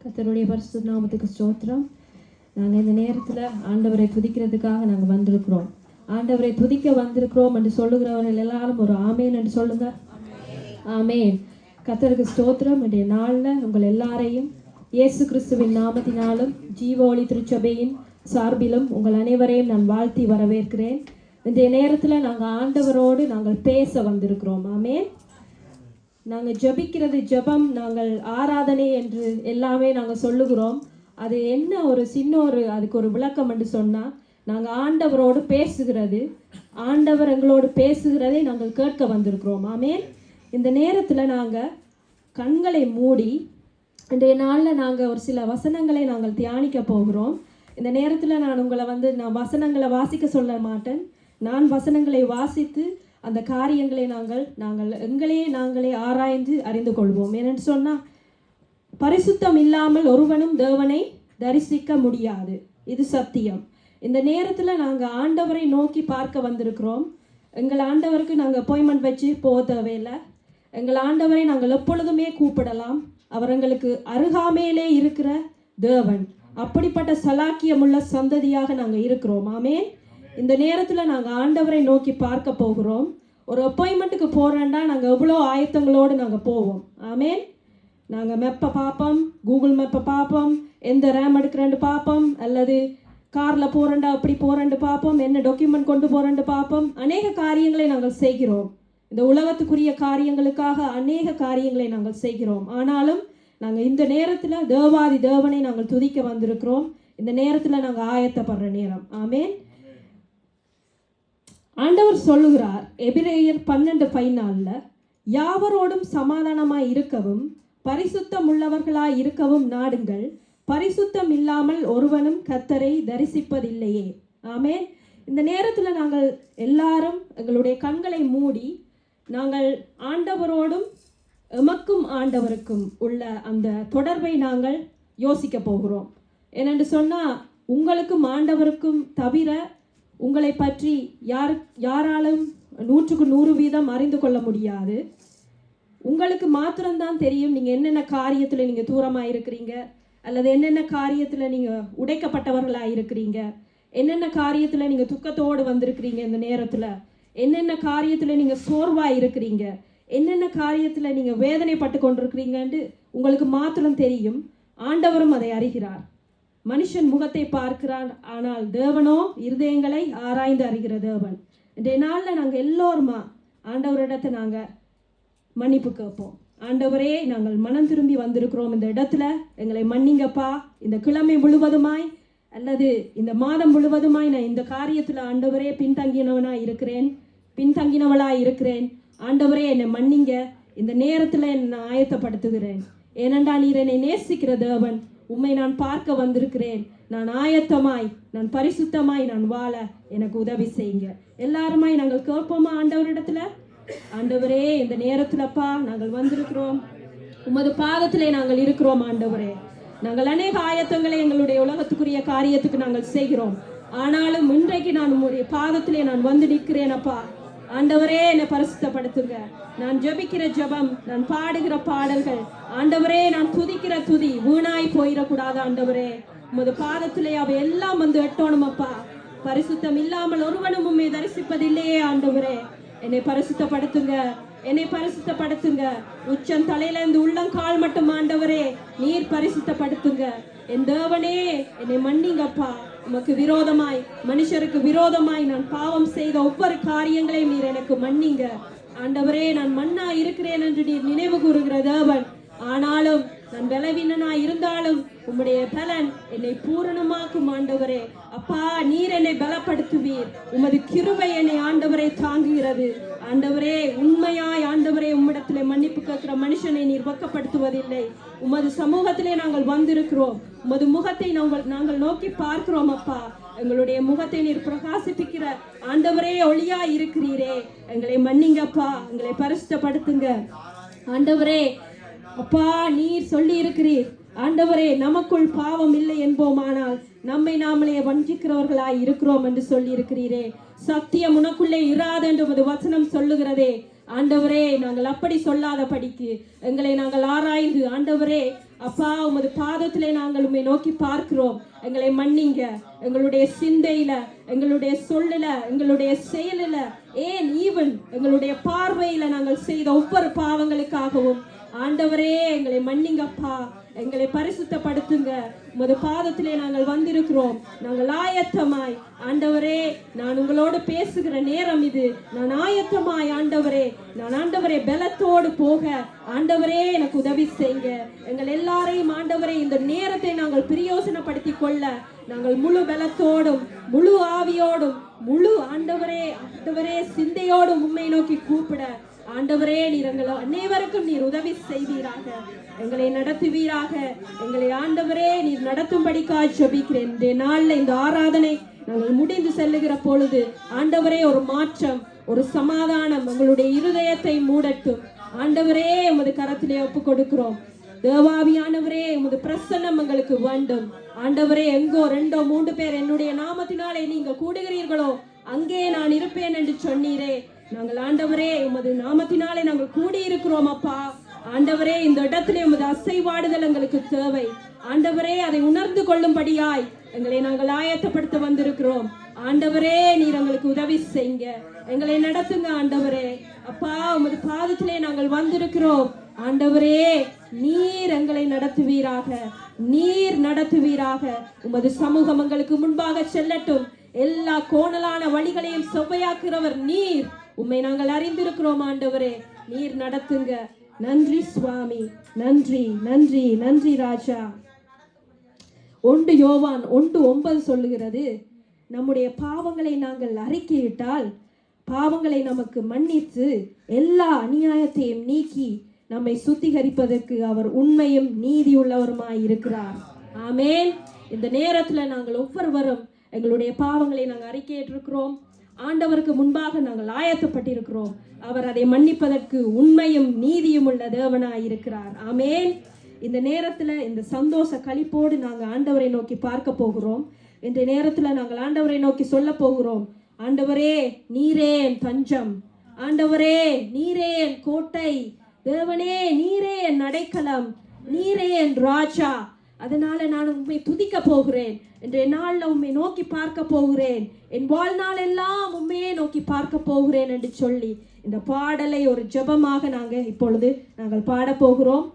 கர்த்தருடைய பரிசுத்த நாமத்துக்கு ஸ்தோத்திரம். நாங்கள் இந்த நேரத்தில் ஆண்டவரை துதிக்கிறதுக்காக நாங்கள் வந்திருக்கிறோம். ஆண்டவரை துதிக்க வந்திருக்கிறோம் என்று சொல்லுகிறவர்கள் எல்லாரும் ஒரு ஆமேன் என்று சொல்லுங்க. ஆமேன். கர்த்தருக்கு ஸ்தோத்திரம். இன்றைய நாளில் உங்கள் எல்லாரையும் இயேசு கிறிஸ்துவின் நாமத்தினாலும் ஜீவ ஒளி திருச்சபையின் சார்பிலும் உங்கள் அனைவரையும் நான் வாழ்த்தி வரவேற்கிறேன். இன்றைய நேரத்தில் நாங்கள் ஆண்டவரோடு நாங்கள் பேச வந்திருக்கிறோம். ஆமேன். நாங்கள் ஜபிக்கிறது ஜபம், நாங்கள் ஆராதனை என்று எல்லாமே நாங்கள் சொல்லுகிறோம். அது என்ன ஒரு அதுக்கு ஒரு விளக்கம் என்று சொன்னால், நாங்கள் ஆண்டவரோடு பேசுகிறது, ஆண்டவர் எங்களோடு பேசுகிறதை நாங்கள் கேட்க வந்திருக்கிறோம். ஆமேன். இந்த நேரத்தில் நாங்கள் கண்களை மூடி இன்றைய நாளில் நாங்கள் ஒரு சில வசனங்களை நாங்கள் தியானிக்க போகிறோம். இந்த நேரத்தில் நான் உங்களை நான் வசனங்களை வாசிக்க சொல்ல மாட்டேன். நான் வசனங்களை வாசித்து அந்த காரியங்களை நாங்களே ஆராய்ந்து அறிந்து கொள்வோம். ஏனென்று சொன்னால், பரிசுத்தம் இல்லாமல் ஒருவனும் தேவனை தரிசிக்க முடியாது. இது சத்தியம். இந்த நேரத்தில் நாங்கள் ஆண்டவரை நோக்கி பார்க்க வந்திருக்கிறோம். எங்கள் ஆண்டவருக்கு நாங்கள் அப்பாயின்மெண்ட் வச்சு போக தேவையில்லை. எங்கள் ஆண்டவரை நாங்கள் எப்பொழுதுமே கூப்பிடலாம். அவர் எங்களுக்கு அருகாமையிலே இருக்கிற தேவன். அப்படிப்பட்ட சலாக்கியமுள்ள சந்ததியாக நாங்கள் இருக்கிறோம். ஆமேன். இந்த நேரத்தில் நாங்கள் ஆண்டவரை நோக்கி பார்க்க போகிறோம். ஒரு அப்பாயின்மெண்ட்டுக்கு போகிறோன்னா நாங்கள் எவ்வளோ ஆயத்தங்களோடு நாங்கள் போவோம். ஆமேன். நாங்கள் மெப்பை பார்ப்போம், கூகுள் மேப்பை பார்ப்போம், எந்த ரேம் எடுக்கிறேன்னு பார்ப்போம், அல்லது காரில் போகிறேன்டா அப்படி போகிறேன்னு பார்ப்போம், என்ன டாக்குமெண்ட் கொண்டு போகிறேன்னு பார்ப்போம். அநேக காரியங்களை நாங்கள் செய்கிறோம். இந்த உலகத்துக்குரிய காரியங்களுக்காக அநேக காரியங்களை நாங்கள் செய்கிறோம். ஆனாலும் நாங்கள் இந்த நேரத்தில் தேவாதி தேவனை நாங்கள் துதிக்க வந்திருக்கிறோம். இந்த நேரத்தில் நாங்கள் ஆயத்தப்படுற நேரம். ஆமேன். ஆண்டவர் சொல்லுகிறார், எபிரேயர் 12:14, யாவரோடும் சமாதானமாய் இருக்கவும் பரிசுத்தம் உள்ளவர்களாய் இருக்கவும் நாடுங்கள், பரிசுத்தம் இல்லாமல் ஒருவனும் கர்த்தரை தரிசிப்பதில்லையே. ஆமேன். இந்த நேரத்தில் நாங்கள் எல்லாரும் எங்களுடைய கண்களை மூடி நாங்கள் ஆண்டவரோடும் எமக்கும் ஆண்டவருக்கும் உள்ள அந்த தொடர்பை நாங்கள் யோசிக்க போகிறோம். ஏனென்று சொன்னால், உங்களுக்கும் ஆண்டவருக்கும் தவிர உங்களை பற்றி யாராலும் 100% அறிந்து கொள்ள முடியாது. உங்களுக்கு மாத்திரம்தான் தெரியும் நீங்கள் என்னென்ன காரியத்தில் நீங்கள் தூரமாக இருக்கிறீங்க, அல்லது என்னென்ன காரியத்தில் நீங்கள் உடைக்கப்பட்டவர்களாக இருக்கிறீங்க, என்னென்ன காரியத்தில் நீங்கள் துக்கத்தோடு வந்திருக்கிறீங்க, இந்த நேரத்தில் என்னென்ன காரியத்தில் நீங்கள் சோர்வாக இருக்கிறீங்க, என்னென்ன காரியத்தில் நீங்கள் வேதனைப்பட்டு கொண்டிருக்கிறீங்கன்னு உங்களுக்கு மாத்திரம் தெரியும். ஆண்டவரும் அதை அறிகிறார். மனுஷன் முகத்தை பார்க்கிறான், ஆனால் தேவனோ இருதயங்களை ஆராய்ந்து அறிகிற தேவன். இன்றைய நாளில் நாங்கள் எல்லோருமா ஆண்டவரிடத்தை நாங்கள் மன்னிப்பு கேட்போம். ஆண்டவரே, நாங்கள் மனம் திரும்பி வந்திருக்கிறோம். இந்த இடத்துல எங்களை மன்னிங்கப்பா. இந்த கிழமை முழுவதுமாய் அல்லது இந்த மாதம் முழுவதுமாய் நான் இந்த காரியத்தில் ஆண்டவரே பின்தங்கினவளாய் இருக்கிறேன். ஆண்டவரே, என்னை மன்னிங்க. இந்த நேரத்தில் என்னை ஆயத்தப்படுத்துகிறேன். ஏனென்றா நீர் என்னை நேசிக்கிற தேவன். உம்மை நான் பார்க்க வந்திருக்கிறேன். நான் ஆயத்தமாய், நான் பரிசுத்தமாய் நான் வாழ எனக்கு உதவி செய்யுங்க. எல்லாருமாய் நாங்கள் கேட்போமா ஆண்டவரிடத்துல? ஆண்டவரே, இந்த நேரத்துலப்பா நாங்கள் வந்திருக்கிறோம். உமது பாதத்திலே நாங்கள் இருக்கிறோம். ஆண்டவரே, நாங்கள் அநேக ஆயத்தங்களை எங்களுடைய உலகத்துக்குரிய காரியத்துக்கு நாங்கள் செய்கிறோம். ஆனாலும் இன்றைக்கு நான் உங்களுடைய பாதத்திலே நான் வந்து நிற்கிறேன். அப்பா ஆண்டவரே, என்னை பரிசுத்தப்படுத்துங்க. நான் ஜபிக்கிற ஜபம், நான் பாடுகிற பாடல்கள், ஆண்டவரே, நான் துதிக்கிற துதி வீணாய் போயிடக்கூடாது. ஆண்டவரே, உமது பாதத்திலே அவை எல்லாம் வந்து எட்டோணும். அப்பா, பரிசுத்தம் இல்லாமல் ஒருவனும் உம்மை தரிசிப்பதில்லையே. ஆண்டவரே, என்னை பரிசுத்தப்படுத்துங்க, என்னை பரிசுத்தப்படுத்துங்க. உச்சம் தலையிலிருந்து உள்ளங்கால் மட்டும் ஆண்டவரே நீர் பரிசுத்தப்படுத்துங்க. என் தேவனே, என்னை மன்னிங்கப்பா. உமக்கு விரோதமாய், மனுஷருக்கு விரோதமாய் நான் பாவம் செய்த ஒவ்வொரு காரியங்களையும் நீர் எனக்கு மன்னிங்க. ஆண்டவரே, நான் மண்ணா இருக்கிறேன் என்று நீர் நினைவு கூறுகிற தேவன். ஆனாலும் நான் பலவீனனாய் இருந்தாலும் உம்முடைய பலன் என்னை பூரணமாக்கும். ஆண்டவரே, அப்பா, நீர் என்னை பலப்படுத்துவீர். உமது கிருபை என்னை ஆண்டவரை தாங்குகிறது. ஆண்டவரே, உண்மையாய் ஆண்டவரே, உம்மிடத்திலே மன்னிப்பு கேட்கிற மனுஷனை நீர் வெட்கப்படுத்துவதில்லை. உமது சமூகத்திலே நாங்கள் வந்திருக்கிறோம். உமது முகத்தை நாங்கள் நோக்கி பார்க்கிறோம். அப்பா, எங்களுடைய முகத்தை நீர் பிரகாசிப்பிக்கிற ஆண்டவரே ஒளியா இருக்கிறீரே. எங்களை மன்னிங்கப்பா, எங்களை பரிசுத்தப்படுத்துங்க. ஆண்டவரே, அப்பா, நீர் சொல்லி இருக்கிறீர், ஆண்டவரே, நமக்குள் பாவம் இல்லை என்போமானால் நம்மை நாமளே வஞ்சிக்கிறவர்களாய் இருக்கிறோம் என்று சொல்லி இருக்கிறீரே. சத்தியம் உனக்குள்ளே இராது என்று உமது வசனம் சொல்லுகிறதே. ஆண்டவரே நாங்கள் அப்படி சொல்லாத படிக்கு எங்களை நாங்கள் ஆராய்ந்து ஆண்டவரே அப்பா உமது பாதத்திலே நாங்கள் உம்மை நோக்கி பார்க்கிறோம். எங்களை மன்னிங்க. எங்களுடைய சிந்தையில, எங்களுடைய சொல்லுல, எங்களுடைய செயலில, ஏன் ஈவன் எங்களுடைய பார்வையில நாங்கள் செய்த ஒவ்வொரு பாவங்களுக்காகவும் ஆண்டவரே எங்களை மன்னிங்கப்பா. எங்களை பரிசுத்தப்படுத்துங்க. உமது பாதத்திலே நாங்கள் வந்திருக்கிறோம். நாங்கள் ஆயத்தமாய் ஆண்டவரே, நான் உங்களோடு பேசுகிற நேரம் இது. நான் ஆயத்தமாய் ஆண்டவரே பலத்தோடு போக ஆண்டவரே எனக்கு உதவி செய்யுங்க. எங்கள் எல்லாரையும் ஆண்டவரே இந்த நேரத்தை நாங்கள் பிரயோசனப்படுத்தி கொள்ள நாங்கள் முழு பலத்தோடும் முழு ஆவியோடும் முழு ஆண்டவரே சிந்தையோடும் உம்மை நோக்கி கூப்பிட ஆண்டவரே நீர் எங்கள் அனைவருக்கும் நீர் உதவி செய்வீராக. எங்களை நடத்துவீராக. எங்களை ஆண்டவரே நீர் நடத்தும்படிக்காய் ஜெபிக்கிறேன். இந்த நாளில் இந்த ஆராதனை நாங்கள் முடிந்து செல்லுகிற பொழுது ஆண்டவரே ஒரு மாற்றம், ஒரு சமாதானம் எங்களுடைய இருதயத்தை மூடட்டும். ஆண்டவரே உமது கரத்திலே ஒப்பு கொடுக்கிறோம். தேவாவியானவரே உமது பிரசன்னம் எங்களுக்கு வேண்டும். ஆண்டவரே எங்கோ 2 3 பேர் என்னுடைய நாமத்தினாலே நீங்கள் கூடுகிறீர்களோ அங்கே நான் இருப்பேன் என்று சொன்னீரே. நாங்கள் ஆண்டவரே உமது நாமத்தினாலே நாங்கள் கூடி இருக்கிறோம் அப்பா. ஆண்டவரே இந்த இடத்திலே உமது அசைவாடுதல் எங்களுக்கு தேவை. ஆண்டவரே அதை உணர்ந்து கொள்ளும்படியாய் எங்களை நாங்கள் ஆயத்தப்படுத்த வந்திருக்கிறோம். ஆண்டவரே நீர் எங்களுக்கு உதவி செய்யுங்க. எங்களை நடத்துங்க ஆண்டவரே. அப்பா உமது பாதத்திலே நாங்கள் வந்திருக்கிறோம். ஆண்டவரே நீர் எங்களை நடத்துவீராக. உமது சமூகம் எங்களுக்கு முன்பாக செல்லட்டும். எல்லா கோணலான வழிகளையும் செவ்வையாக்குறவர் நீர். உம்மை நாங்கள் அறிந்திருக்கிறோம் ஆண்டவரே. நீர் நடத்துங்க. நன்றி சுவாமி. நன்றி ராஜா. 1 யோவான் 1:9 சொல்லுகிறது, நம்முடைய பாவங்களை நாங்கள் அறிக்கையிட்டால் பாவங்களை நமக்கு மன்னித்து எல்லா அநியாயத்தையும் நீக்கி நம்மை சுத்திகரிப்பதற்கு அவர் உண்மையும் நீதியுள்ளவருமாய் இருக்கிறார். ஆமேன். இந்த நேரத்துல நாங்கள் ஒவ்வொருவரும் எங்களுடைய பாவங்களை நாங்கள் அறிக்கையிட்டிருக்கிறோம். ஆண்டவருக்கு முன்பாக நாங்கள் ஆயத்தப்பட்டிருக்கிறோம். அவர் அதை மன்னிப்பதற்கு உண்மையும் நீதியும் உள்ள தேவனாய் இருக்கிறார். ஆமேன். இந்த நேரத்துல இந்த சந்தோஷ களிப்போடு நாங்கள் ஆண்டவரை நோக்கி பார்க்க போகிறோம். இந்த நேரத்துல நாங்கள் ஆண்டவரை நோக்கி சொல்ல போகிறோம், ஆண்டவரே நீரே என் தஞ்சம், ஆண்டவரே நீரே என் கோட்டை, தேவனே நீரே என் அடைக்கலம், நீரே என் ராஜா. அதனால நான் உண்மை துதிக்க போகிறேன். இன்றைய நாள்ல உண்மை நோக்கி பார்க்க போகிறேன். என் வாழ்நாள் எல்லாம் உண்மையே நோக்கி பார்க்க போகிறேன் என்று சொல்லி இந்த பாடலை ஒரு ஜெபமாக நாங்கள் பாட போகிறோம்.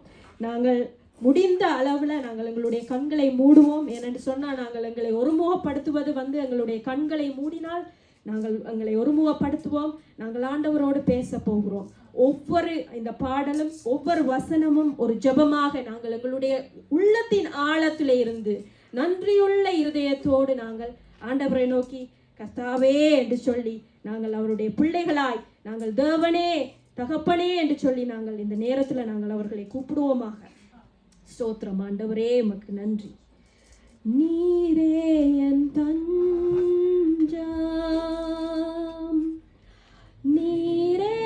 நாங்கள் முடிந்த அளவுல நாங்கள் எங்களுடைய கண்களை மூடுவோம். ஏனென்று சொன்னால் நாங்கள் எங்களை ஒருமுகப்படுத்துவது எங்களுடைய கண்களை மூடினால் நாங்கள் எங்களை ஒருமுகப்படுத்துவோம். நாங்கள் ஆண்டவரோடு பேச போகிறோம். ஒவ்வொரு இந்த பாடலும் ஒவ்வொரு வசனமும் ஒரு ஜெபமாக நாங்கள் எங்களுடைய உள்ளத்தின் ஆழத்திலே இருந்து நன்றியுள்ள இருதயத்தோடு நாங்கள் ஆண்டவரை நோக்கி கர்த்தாவே என்று சொல்லி நாங்கள் அவருடைய பிள்ளைகளாய் நாங்கள் தேவனே தகப்பனே என்று சொல்லி நாங்கள் இந்த நேரத்தில் நாங்கள் அவர்களை கூப்பிடுவோமாக. ஸ்தோத்திரம் ஆண்டவரே, உமக்கு நன்றி. நீரே என் தஞ்சம், நீரே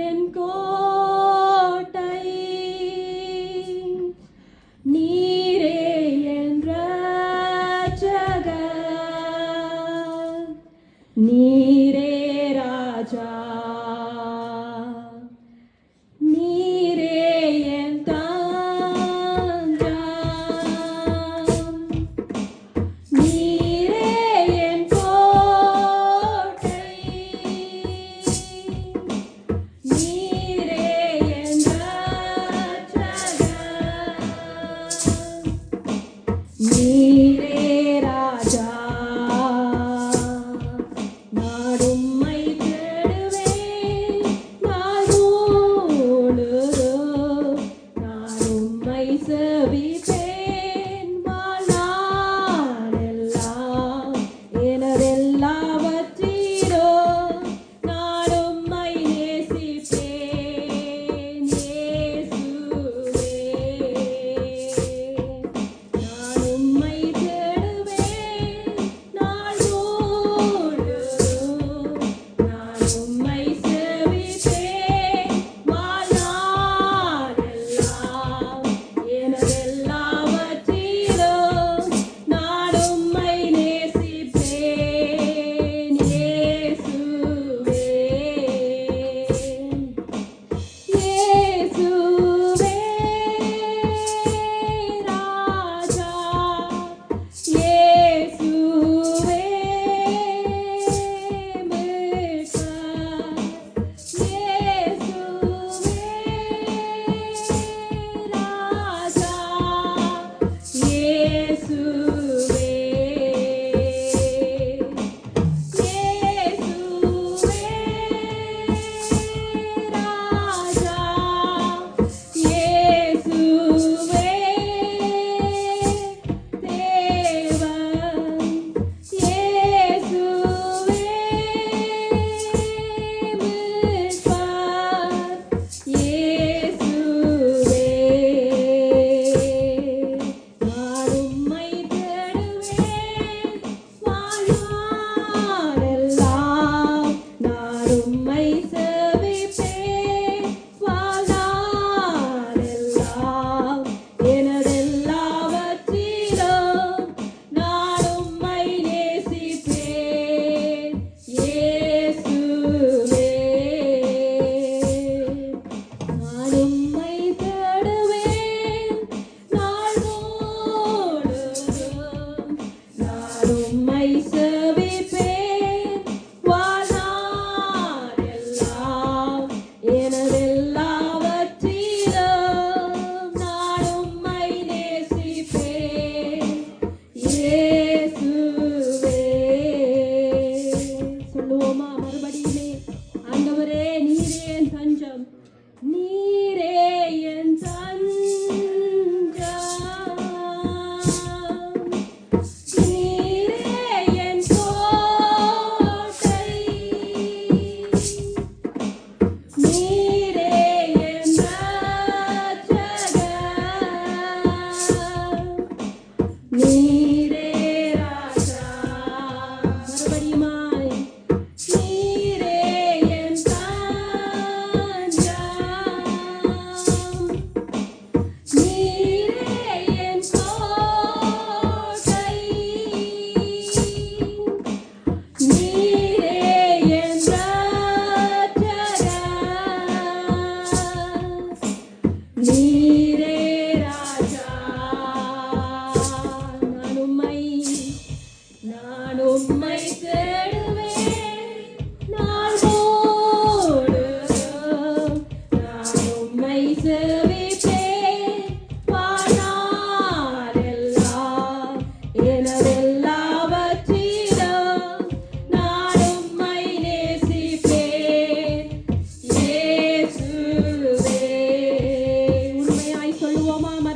என் கோட்டை, நீரே என் இரட்சகர், நீரே ராஜா, நீரே என் தஞ்சம், நீரே என் கோட்டை,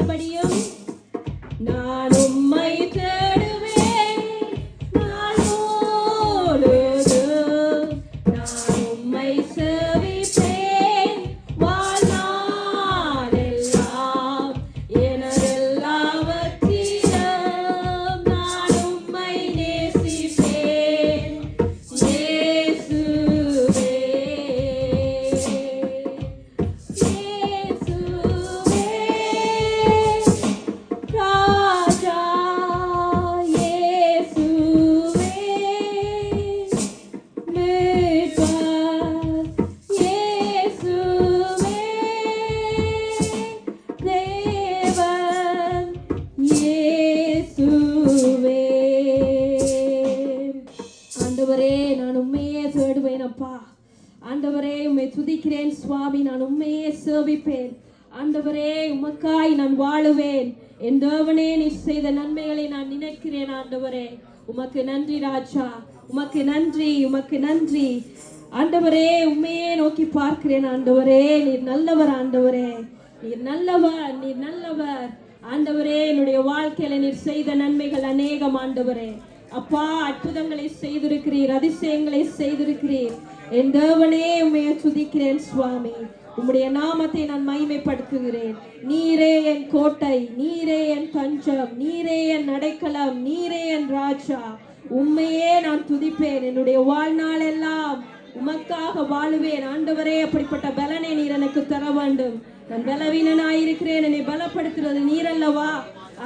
மறுபடியும் நான் உம்மை தேடுவேன் நாளொருதும். நான் உம்மை சேவிப்பேன் வாழ்நாளெல்லாம். எனதெல்லாவற்றிலும் நான் உம்மை நேசிப்பேன் இயேசுவே. இயேசுவே ராஜா, இயேசுவே மீட்பர், இயேசுவே தேவன், இயேசுவே. ஆண்டவரே, நான் உம்மையே தேடுவேன் அப்பா. ஆண்டவரே, உம்மை துதிக்கிறேன் சுவாமி. நான் உம்மையே சேவிப்பேன் ஆண்டவரே. உமக்காய் நான் வாழுவேன். என் தேவனே, நீ செய்த நன்மைகளை நான் நினைக்கிறேன் ஆண்டவரே. உமக்கு நன்றி ராஜா, உமக்கு நன்றி, உமக்கு நன்றி ஆண்டவரே. உண்மையே நோக்கி பார்க்கிறேன் ஆண்டவரே. நீர் நல்லவர் ஆண்டவரே, நீர் நல்லவர், நீர் நல்லவர் ஆண்டவரே. என்னுடைய வாழ்க்கையில நீர் செய்த நன்மைகள் அநேகம் ஆண்டவரே. அப்பா, அற்புதங்களை செய்திருக்கிறீர், அதிசயங்களை செய்திருக்கிறீர். என் தேவனே, உம்மையை துதிக்கிறேன் சுவாமி. உம்முடைய நாமத்தை நான் மகிமைப்படுத்துகிறேன். நீரே என் கோட்டை, நீரே என் தஞ்சம், நீரே என் அடைக்கலம், நீரே என் ராஜா. உம்மையே நான் துதிப்பேன். என்னுடைய வாழ்நாள் எல்லாம் உமக்காக வாழுவேன் ஆண்டவரே. அப்படிப்பட்ட பலனை நீர் எனக்கு தர வேண்டும். நான் பலவீனனாயிருக்கிறேன், என்னை பலப்படுத்துறது நீர் அல்லவா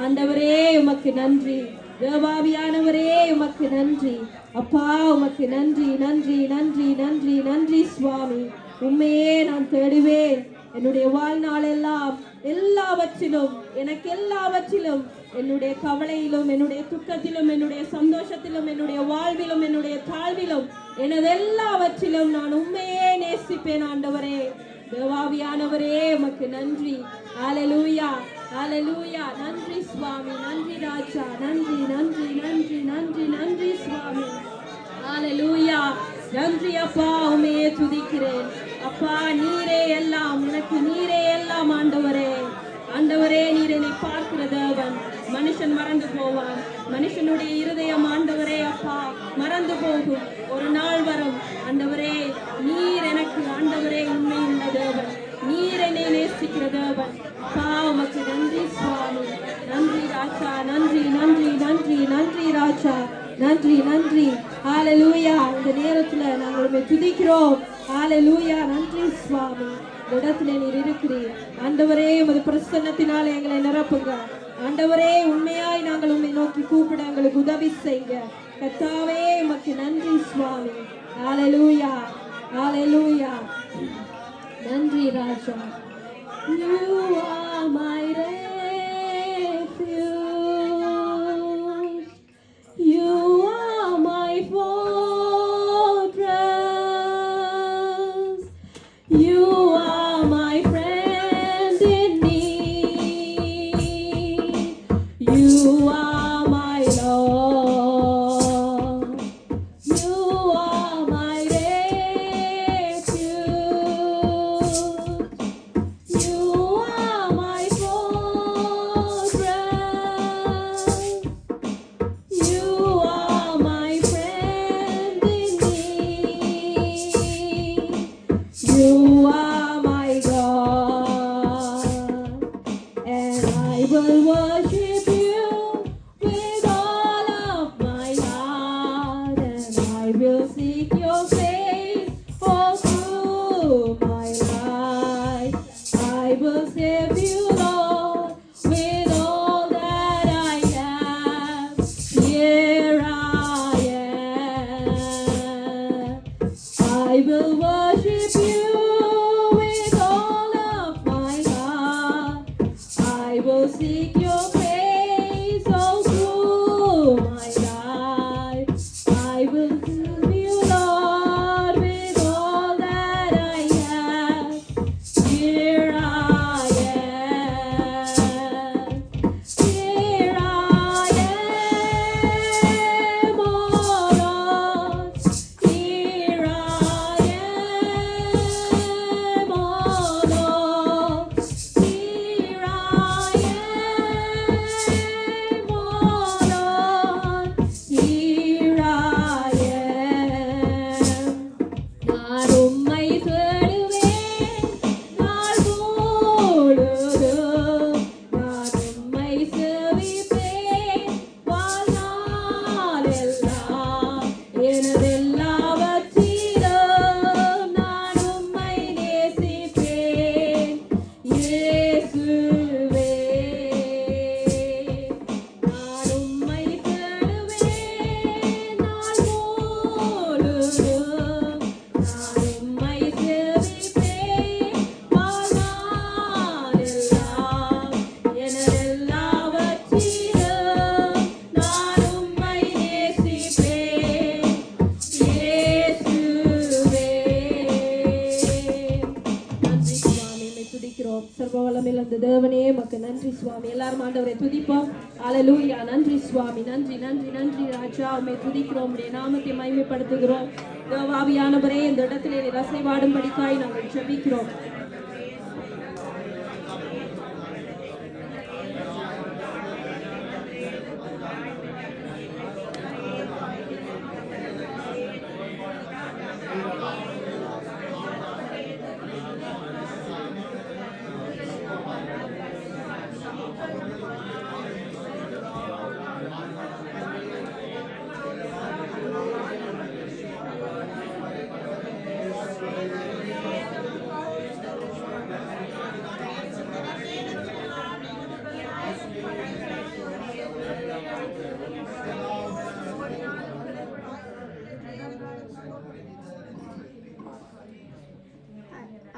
ஆண்டவரே. உமக்கு நன்றி தேவாவியானவரே, உமக்கு நன்றி அப்பா. உமக்கு நன்றி, நன்றி, நன்றி, நன்றி, நன்றி சுவாமி. உண்மையே நான் தேடுவேன் என்னுடைய வாழ்நாள் எல்லாம். எல்லாவற்றிலும், எனக்கு எல்லாவற்றிலும், என்னுடைய கவலையிலும், என்னுடைய துக்கத்திலும், என்னுடைய சந்தோஷத்திலும், என்னுடைய வாழ்விலும், என்னுடைய தாழ்விலும், எனது எல்லாவற்றிலும் நான் உண்மையே நேசிப்பேன் ஆண்டவரே. தேவாவியானவரே, உமக்கு நன்றி. ஹல்லேலூயா, ஹல்லேலூயா. நன்றி சுவாமி, நன்றி ராஜா, நன்றி, நன்றி, நன்றி, நன்றி, நன்றி சுவாமி. ஹல்லேலூயா. நன்றி அப்பா, உம்மையே துதிக்கிறேன் அப்பா. நீரே எல்லாம், எனக்கு நீரே எல்லாம் ஆண்டவரே. ஆண்டவரே, நீர் என்னை பார்க்கிற தேவன். மனுஷன் மறந்து போவான், மனுஷனுடைய இருதயம் ஆண்டவரே அப்பா மறந்து போகும். ஒரு நாள் வரும் ஆண்டவரே, நீர் எனக்கு ஆண்டவரே உண்மை உள்ள தேவன். நீர் என்னை நேசிக்கிற தேவன் அப்பா. உமக்கு நன்றி சுவாமி. நன்றி ராஜா, நன்றி, நன்றி, நன்றி, நன்றி ராஜா, நன்றி, நன்றி. ஹல்லேலூயா. இந்த நேரத்துல நாங்கள் உம்மை துதிக்கிறோம். ஹல்லேலூயா. நன்றி சுவாமி. இந்த இடத்துல நீர் இருக்கிறீர் ஆண்டவரே. உமது பிரசன்னத்தினால எங்களை நிரப்புங்க ஆண்டவரே. உண்மையாய் நாங்கள் உம்மை நோக்கி கூப்பிட எங்களுக்கு உதவி செய்யுங்க கர்த்தாவே. உமக்கு நன்றி சுவாமி. ஹல்லேலூயா, ஹல்லேலூயா. நன்றி ராஜா. You are my refuge. You are my fortress. You are my friend in need. You are my Lord. You are my refuge. You are my fortress. You are my friend in need. You are my God, and I will worship you with all of my heart, and I will seek your face all through my life. I will serve you, Lord, with all that I am. Here I am. I will worship you with all of my heart. I will seek your face all through my life. I will serve you, Lord, with all that I have. Here I am. Here I am, oh Lord. Here I am, oh Lord. Here I am, ஜீவனில் அந்த தேவனே மக்கு நன்றி சுவாமி. எல்லாரும் ஆண்டவரை துதிப்போம். அல்லேலூயா. நன்றி சுவாமி. நன்றி நன்றி நன்றி ராஜா. உம்மை துதிக்கிறோம். உம்முடைய நாமத்தை மகிமைப்படுத்துகிறோம். தேவாவியானவரே, இந்த இடத்திலே நீர் அசைவாடும்படிக்காய் நாங்கள் ஜெபிக்கிறோம்.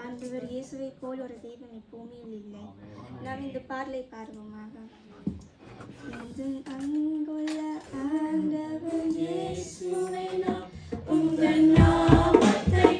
ஆண்டவர் இயேசுவை போல் ஒரு தெய்வம் இப்பூமியில் இல்லை. நாம் இந்த பாடலை பாடுவோமாக. அங்குள்ள ஆண்டவர் இயேசுவை நாம் உங்கள் நாமத்தை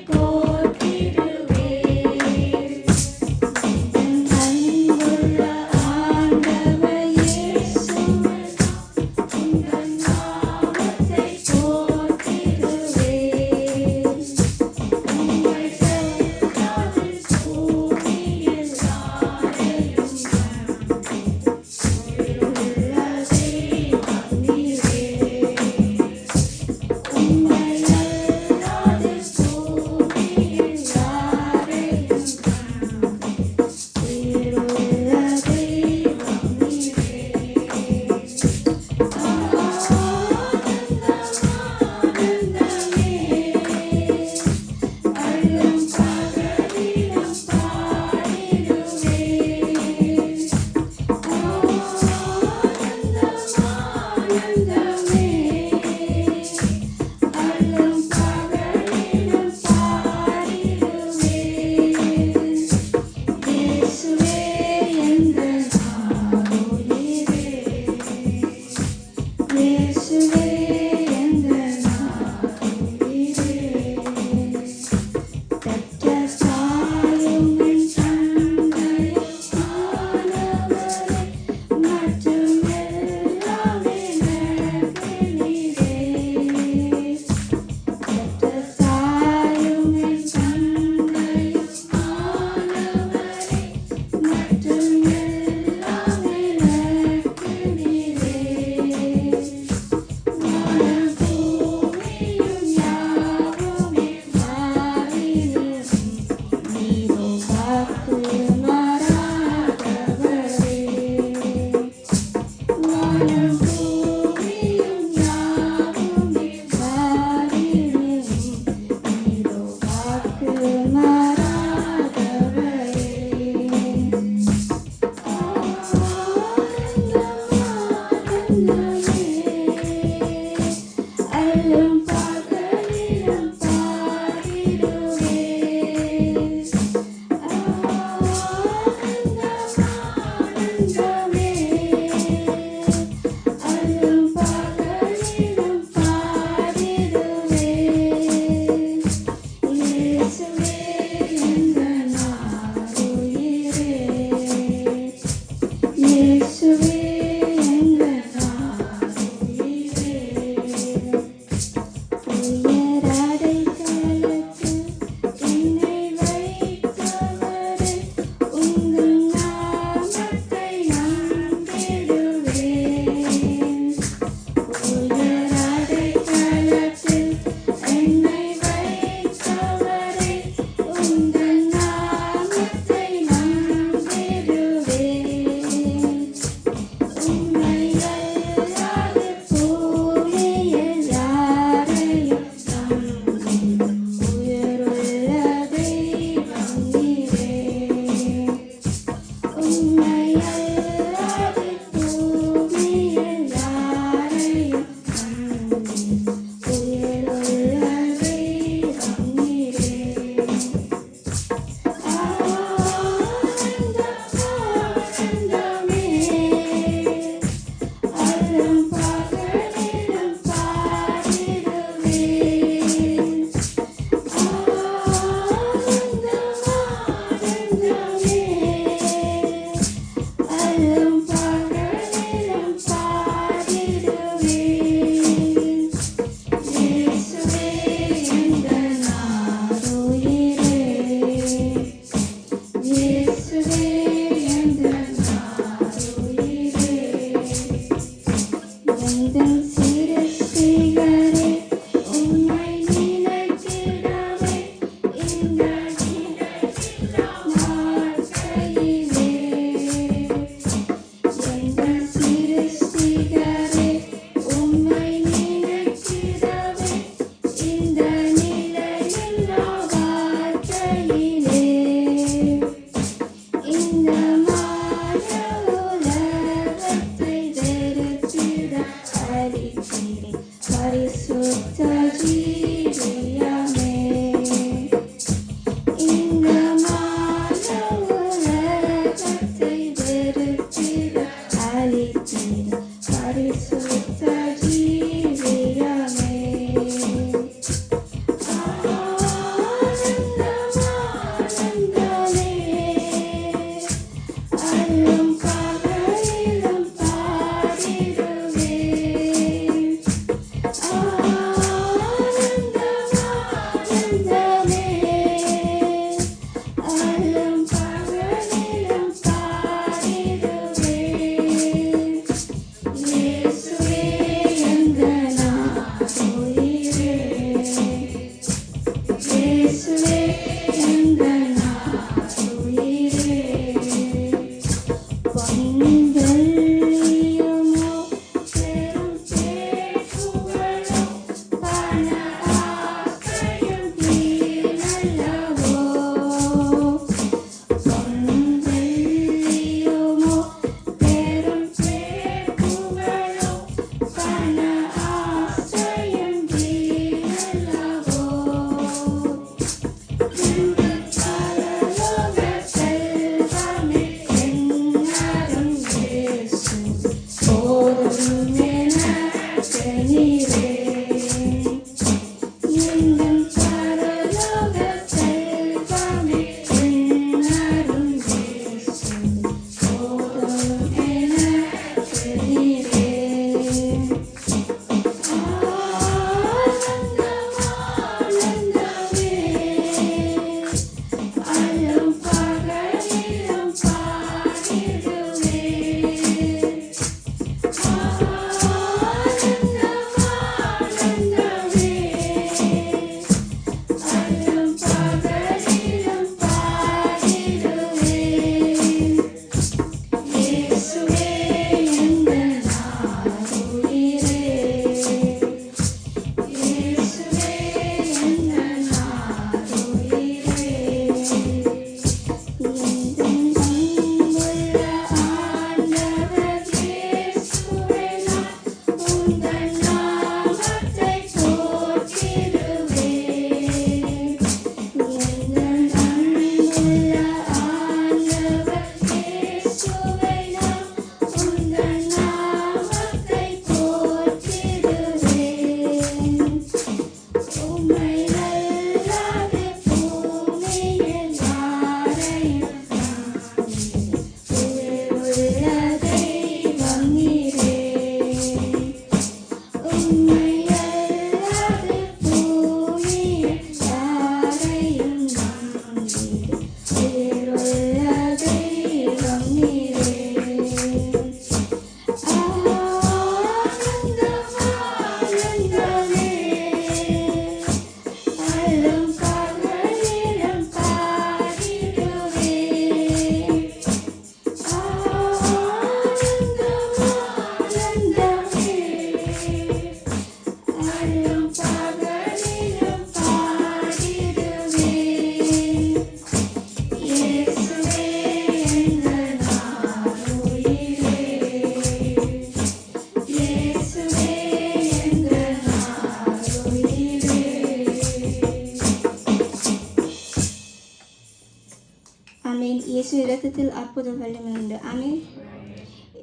இரத்தத்தில் அற்புத வல்லமை உண்டு. ஆமென்.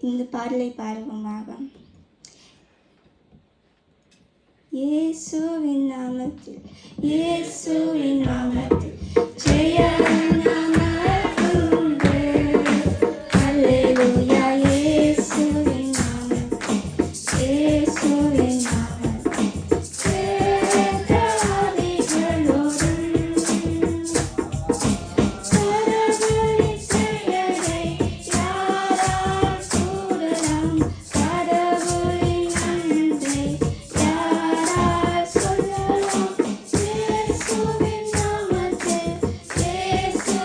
இந்த பாடலை பாடுவோமாக. இயேசுவின் நாமத்தில், இயேசுவின் நாமத்தில் ஜெயம் நமக்கு உண்டு. அல்லேலூயா. இயேசுவின் நாமத்தில், இயேசுவின் நாமத்தில் கேட்ட ஆவிகளோடும் கடவுளின் செயலை யாரால் கூறலாம்? கடவுளின் அன்பை யாரால் சொல்லலாம்? இயேசுவின் நாமத்தில், இயேசுவின்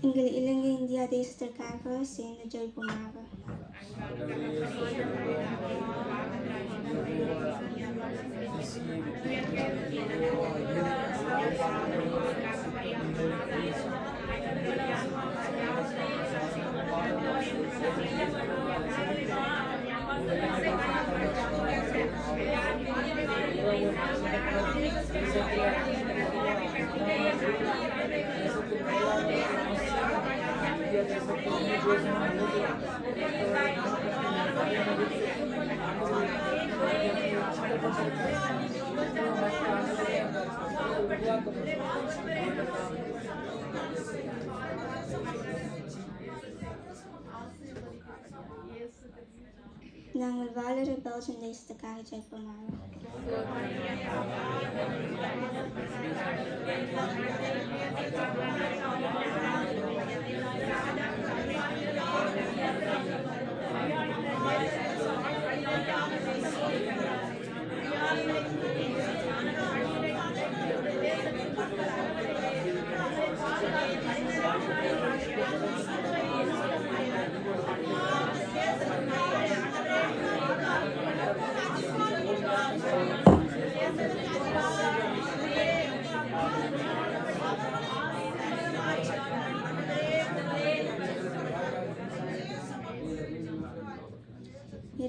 எங்கள் இலங்கை இந்தியா தேசத்திற்காக சேர்ந்து ஜெயிப்போமாக. நாங்கள் வாழற பெல்ஜியம் தேசத்துக்காக ஜெயிப்போமாக.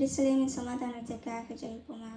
எருசலேமின் சமாதானத்துக்காக ஜெயிப்போமாக.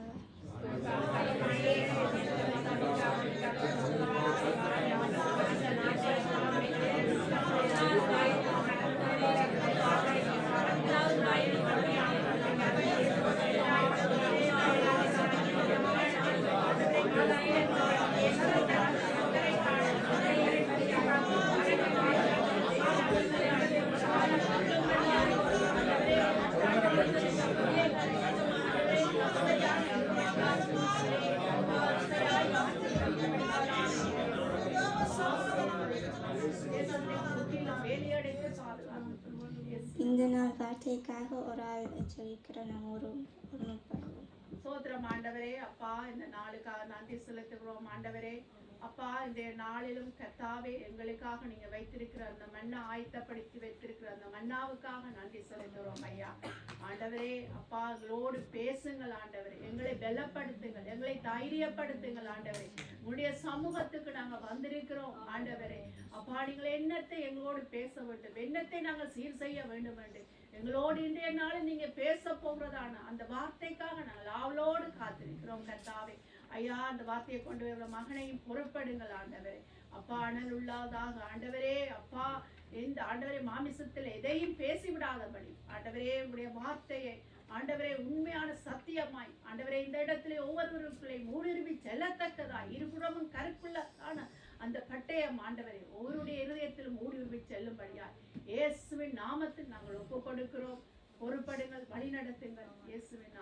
இந்த நாள் வார்த்தைக்காக ஒரு ஆள் ஜெயிக்கிற நாம் ஒருமைப்படுவோம். சோத்திரம் ஆண்டவரே. அப்பா, இந்த நாளுக்காக நன்றி செலுத்துகிறோம் ஆண்டவரே. அப்பா, இந்த நாளிலும் கர்த்தாவே எங்களுக்காக நீங்க வைத்திருக்கிற அந்த மண்ணை ஆயத்தப்படுத்தி வைத்திருக்கிற அந்த மன்னாவுக்காக நன்றி செலுத்துகிறோம் ஐயா. ஆண்டவரே அப்பா, எங்களோடு பேசுங்கள் ஆண்டவரே, எங்களை பலப்படுத்துங்கள், எங்களை தைரியப்படுத்துங்கள் ஆண்டவரே. உங்களுடைய சமூகத்துக்கு நாங்க வந்திருக்கிறோம் ஆண்டவரே. அப்பா, நீங்கள் என்னத்தை எங்களோடு பேச வேண்டும், என்னத்தை நாங்கள் சீர் செய்ய வேண்டும் என்று எங்களோடு இன்றைய நாள் நீங்க பேச போகிறதான அந்த வார்த்தைக்காக நாங்கள் அவளோடு காத்திருக்கிறோம் கர்த்தாவே. ஐயா, அந்த வார்த்தையை கொண்டு வர மகனையும் பொறுப்படுங்கள் ஆண்டவரே. அப்பா, அனல் உள்ளதாக ஆண்டவரே. அப்பா, இந்த ஆண்டவரே மாமிசத்தில் எதையும் பேசிவிடாதபடி ஆண்டவரே உங்களுடைய வார்த்தையை ஆண்டவரே உண்மையான சத்தியமாய் ஆண்டவரே இந்த இடத்திலே ஒவ்வொருவருக்குள்ளே ஊடுருவி செல்லத்தக்கதாய் இருபுறமும் கருக்குள்ளதான அந்த பட்டயம் ஆண்டவரே ஒவ்வொருடைய இருதயத்திலும் ஊடுருவி செல்லும்படியாய் இயேசுவின் நாமத்தில் நாங்கள் ஒப்புக் கொடுக்கிறோம். பொறுப்படுங்கள், வழி நடத்துங்கள். இயேசுவின்